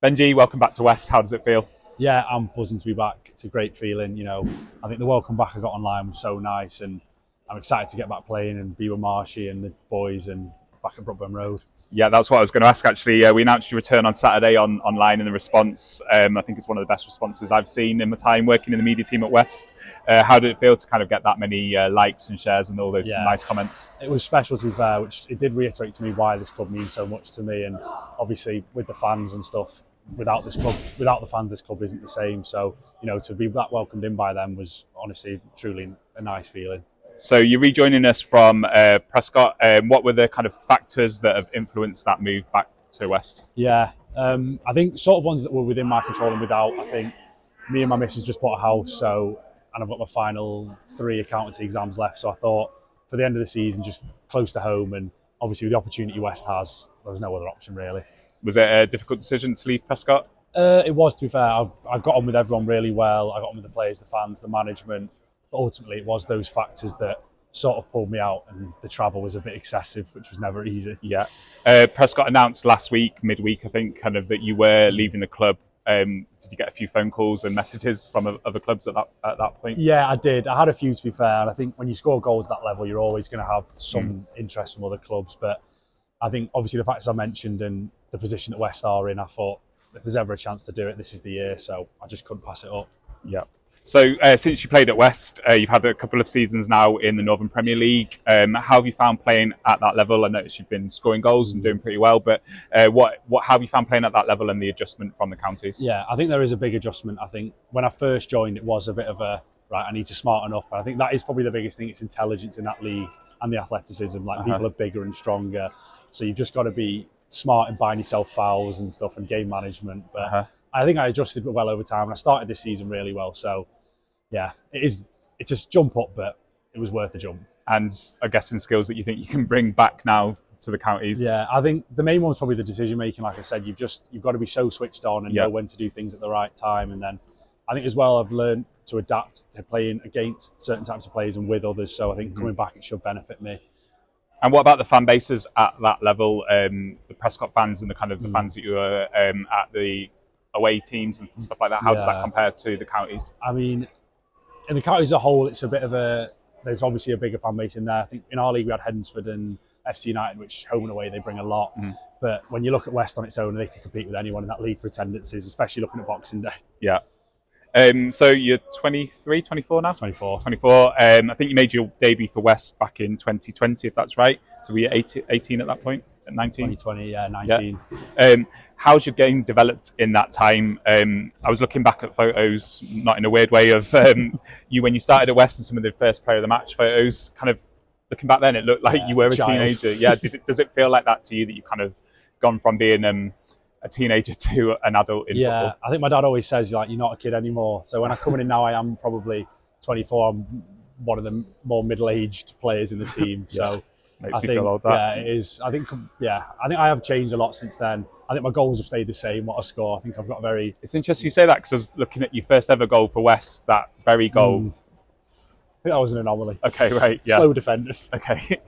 Benji, welcome back to West. How does it feel? Yeah, I'm buzzing to be back. It's a great feeling. I think the welcome back I got online was so nice, and I'm excited to get back playing and be with Marshy and the boys and back at Brookburn Road. Yeah, that's what I was going to ask. Actually, we announced your return on Saturday online, and the response, I think it's one of the best responses I've seen in my time working in the media team at West. How did it feel to kind of get that many likes and shares and all those nice comments? It was special, to be fair, which it did reiterate to me why this club means so much to me, and obviously with the fans and stuff. Without this club, without the fans, this club isn't the same. So, to be that welcomed in by them was honestly, truly a nice feeling. So you're rejoining us from Prescott. What were the kind of factors that have influenced that move back to West? Yeah, I think sort of ones that were within my control and without. I think me and my missus just bought a house, and I've got my final 3 accountancy exams left. So I thought for the end of the season, just close to home, and obviously with the opportunity West has, there was no other option really. Was it a difficult decision to leave Prescott? It was, to be fair. I got on with everyone really well. I got on with the players, the fans, the management. But ultimately, it was those factors that sort of pulled me out, and the travel was a bit excessive, which was never easy. Yeah. Prescott announced last week, midweek, I think, kind of that you were leaving the club. Did you get a few phone calls and messages from other clubs at that point? Yeah, I did. I had a few, to be fair. And I think when you score goals at that level, you're always going to have some interest from other clubs. But I think obviously the factors I mentioned and the position that West are in, I thought if there's ever a chance to do it, this is the year. So I just couldn't pass it up. Yeah. So since you played at West, you've had a couple of seasons now in the Northern Premier League. How have you found playing at that level? I noticed you've been scoring goals and doing pretty well, but how have you found playing at that level and the adjustment from the counties? Yeah, I think there is a big adjustment. I think when I first joined, it was a bit of right, I need to smarten up. And I think that is probably the biggest thing. It's intelligence in that league and the athleticism. Like people are bigger and stronger. So you've just got to be smart in buying yourself fouls and stuff and game management. But I think I adjusted well over time, and I started this season really well. So yeah, it's a jump up, but it was worth the jump. And I guess in skills that you think you can bring back now to the counties. Yeah, I think the main one's probably the decision making. Like I said, you've got to be so switched on and know when to do things at the right time. And then I think as well, I've learned to adapt to playing against certain types of players and with others. So I think coming back, it should benefit me. And what about the fan bases at that level? The Prescott fans and the kind of the fans that you were at the away teams and stuff like that. How does that compare to the counties? I mean, in the counties as a whole, it's a bit of there's obviously a bigger fan base in there. I think in our league we had Hednesford and FC United, which home and away they bring a lot. But when you look at West on its own, they can compete with anyone in that league for attendances, especially looking at Boxing Day. Yeah. So you're 23, 24 now? 24. I think you made your debut for West back in 2020, if that's right. So were you 18 at that point? At 19? 2020, yeah, 19. Yeah. How's your game developed in that time? I was looking back at photos, not in a weird way, of you when you started at West and some of the first player of the match photos. Kind of looking back then, it looked like you were a teenager. Yeah. Does it feel like that to you, that you've kind of gone from being a teenager to an adult in football? I think my dad always says, like, you're not a kid anymore. So when I'm coming in now, I am probably 24. I'm one of the more middle-aged players in the team. So makes me feel old. It is. I think I have changed a lot since then. I think my goals have stayed the same. What I score, I think I've got very. It's interesting you say that, because I was looking at your first ever goal for West. That very goal. I think that was an anomaly. Okay, right. Yeah. Slow defenders. Okay.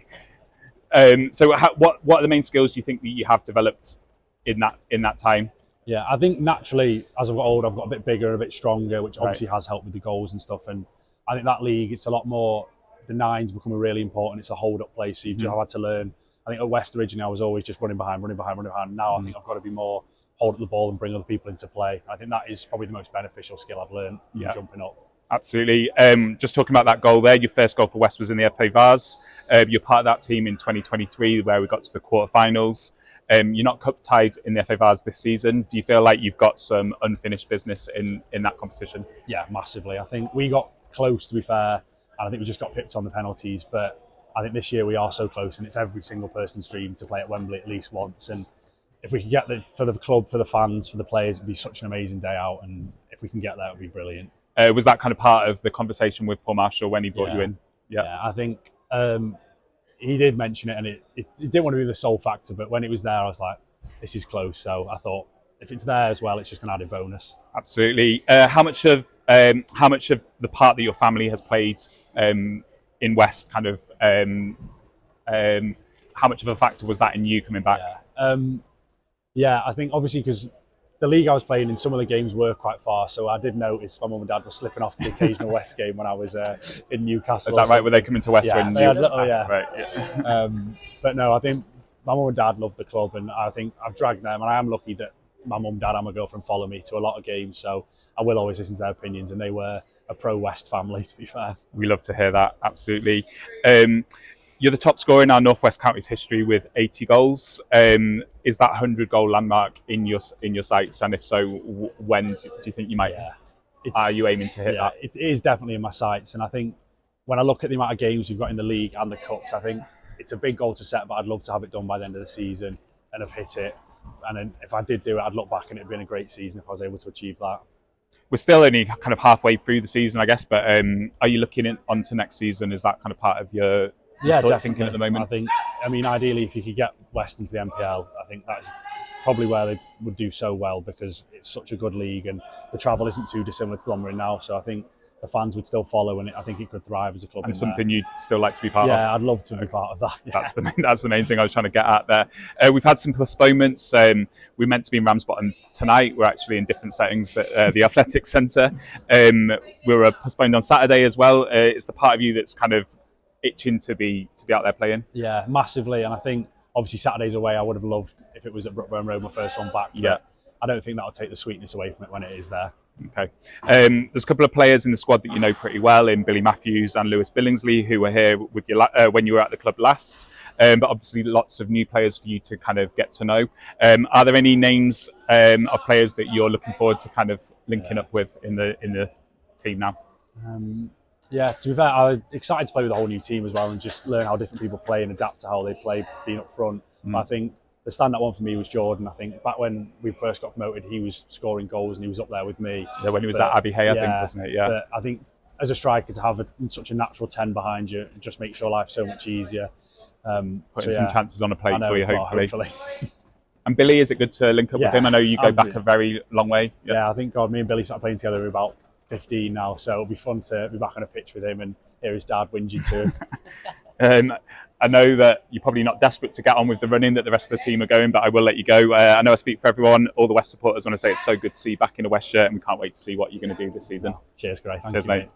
So what are the main skills do you think that you have developed in that time? Yeah, I think naturally, as I've got older, I've got a bit bigger, a bit stronger, which obviously has helped with the goals and stuff. And I think that league, it's a lot more. The nines become really important. It's a hold-up place, so you've just had to learn. I think at West originally, I was always just running behind. Now I think I've got to be more hold up the ball and bring other people into play. I think that is probably the most beneficial skill I've learned from jumping up. Absolutely. Just talking about that goal there, your first goal for West was in the FA Vase. You're part of that team in 2023 where we got to the quarterfinals. You're not cup tied in the FA Vase this season. Do you feel like you've got some unfinished business in that competition? Yeah, massively. I think we got close, to be fair, and I think we just got pipped on the penalties. But I think this year we are so close, and it's every single person's dream to play at Wembley at least once. And if we can get for the club, for the fans, for the players, it'd be such an amazing day out. And if we can get there, it'd be brilliant. Was that kind of part of the conversation with Paul Marshall when he brought you in? Yeah, I think he did mention it, and it didn't want to be the sole factor, but when it was there, I was like, this is close. So I thought, if it's there as well, it's just an added bonus. Absolutely. How much of the part that your family has played in West, kind of, how much of a factor was that in you coming back? I think obviously because the league I was playing in, some of the games were quite far, so I did notice my mum and dad were slipping off to the occasional West game when I was in Newcastle. Is that right? Were they coming to West Yeah, when they you... had, yeah. Right, yeah. But no, I think my mum and dad love the club, and I think I've dragged them, and I am lucky that my mum, dad, and my girlfriend follow me to a lot of games, so I will always listen to their opinions, and they were a pro-West family, to be fair. We love to hear that, absolutely. You're the top scorer in our North West Counties history with 80 goals. Is that 100-goal landmark in your sights? And if so, when do you think you might? Yeah, are you aiming to hit that? It is definitely in my sights, and I think when I look at the amount of games we've got in the league and the cups, I think it's a big goal to set, but I'd love to have it done by the end of the season and have hit it. And then if I did do it, I'd look back and it'd been a great season if I was able to achieve that. We're still only kind of halfway through the season, I guess, but are you looking onto next season? Is that kind of part of your thinking at the moment? I mean, ideally, if you could get West into the NPL, I think that's probably where they would do so well, because it's such a good league and the travel isn't too dissimilar to the one we're in now. So I think the fans would still follow, and I think it could thrive as a club. And something you'd still like to be part of? Yeah, I'd love to be part of that. Yeah. That's the main thing I was trying to get at there. We've had some postponements. We're meant to be in Ramsbottom tonight. We're actually in different settings at the Athletics Centre. We were postponed on Saturday as well. It's the part of you that's kind of itching to be out there playing. Yeah, massively. And I think obviously Saturday's away. I would have loved if it was at Brookburn Road, my first one back. Yeah. I don't think that'll take the sweetness away from it when it is there. Okay. There's a couple of players in the squad that you know pretty well, in Billy Matthews and Lewis Billingsley, who were here with you when you were at the club last. But obviously lots of new players for you to kind of get to know. Are there any names of players that you're looking forward to kind of linking up with in the team now? Yeah, to be fair, I'm excited to play with a whole new team as well and just learn how different people play and adapt to how they play, being up front. But I think the standout one for me was Jordan. I think back when we first got promoted, he was scoring goals and he was up there with me. Yeah, when he was at Abbey Hay, I think, wasn't it? Yeah. But I think as a striker, to have such a natural 10 behind you just makes your life so much easier. Putting some chances on a plate for you, hopefully. And Billy, is it good to link up with him? I know you go back a very long way. Yeah, I think me and Billy started playing together we're about 15 now, so it'll be fun to be back on a pitch with him and hear his dad whingy too. I know that you're probably not desperate to get on with the running that the rest of the team are going, but I will let you go. I know I speak for everyone. All the West supporters want to say it's so good to see you back in a West shirt, and we can't wait to see what you're going to do this season. Cheers, Gray. Cheers, mate.